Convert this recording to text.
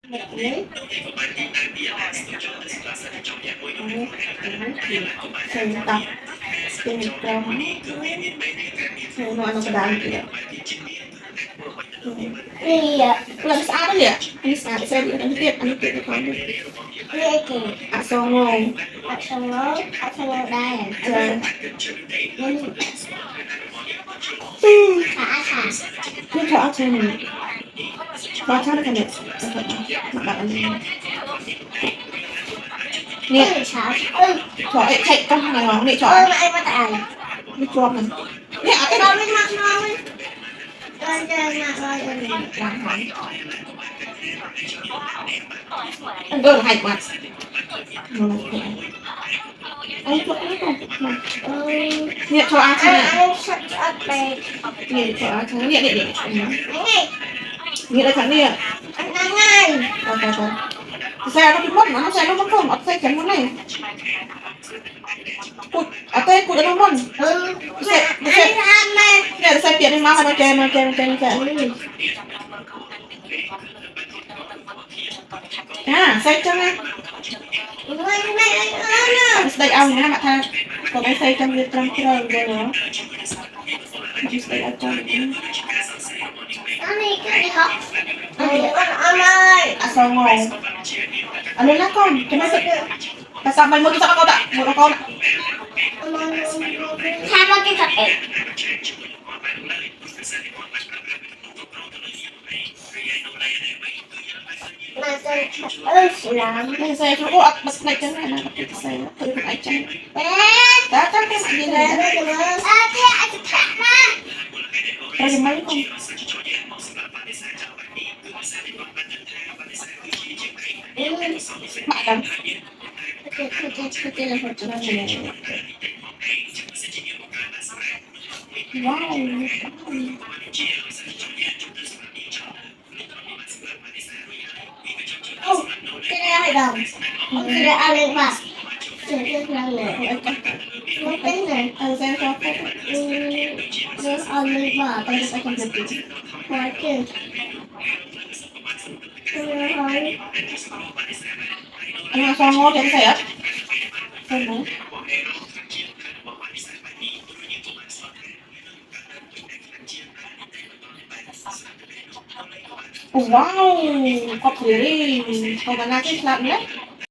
Đấy. Xem tập trên trong xem nó đàn kìa lần xa đó kìa anh xa xem anh tiếp được không Nghe kì xong rồi xong nó đây trời thả tiếp theo chơi này ba chắc là được mà bạn nè thả chọi chạy trong này nó để chọi mà anh có tài đi cho mình nè cái nó mới mắc nó mới lên trên mặt rồi làm hỏng anh gỡ hạch mặt anh chọn nó không nè cho ăn anh sắp sắp đây nè cho ăn nè để ngay nè đây thằng nè anh đang ngay rồi xe nó bị mất nó xe nó mất không ở xe chém con này cụt ở tên cụt nó mất xe anh làm này nè xe tiền đi mà chơi à xe chân á đây ông nha bạn tha còn cái xe chân việt trong kia rồi nữa đây ở trong anh đi cái gì học anh ơi xong rồi anh lên lá con cái máy xịt tại sao mày mua cho con ạ mua cho con ạ tham gia cái thật em mà tôi làm bây giờ chú có bật này chân này là bật xe tự được ai chân đã chắc cái gì này thế anh thả mà rồi thì mấy con bạn đừng cái là một chỗ này wow cái này phải đồng cái này ăn lên mà chuyện tiếp theo này nó tính này xem cho cái nó ăn lên mà tôi sẽ không được gì nói chuyện anh sao ngon thì sẽ không đúng wow có thể đi còn là cái lạnh đấy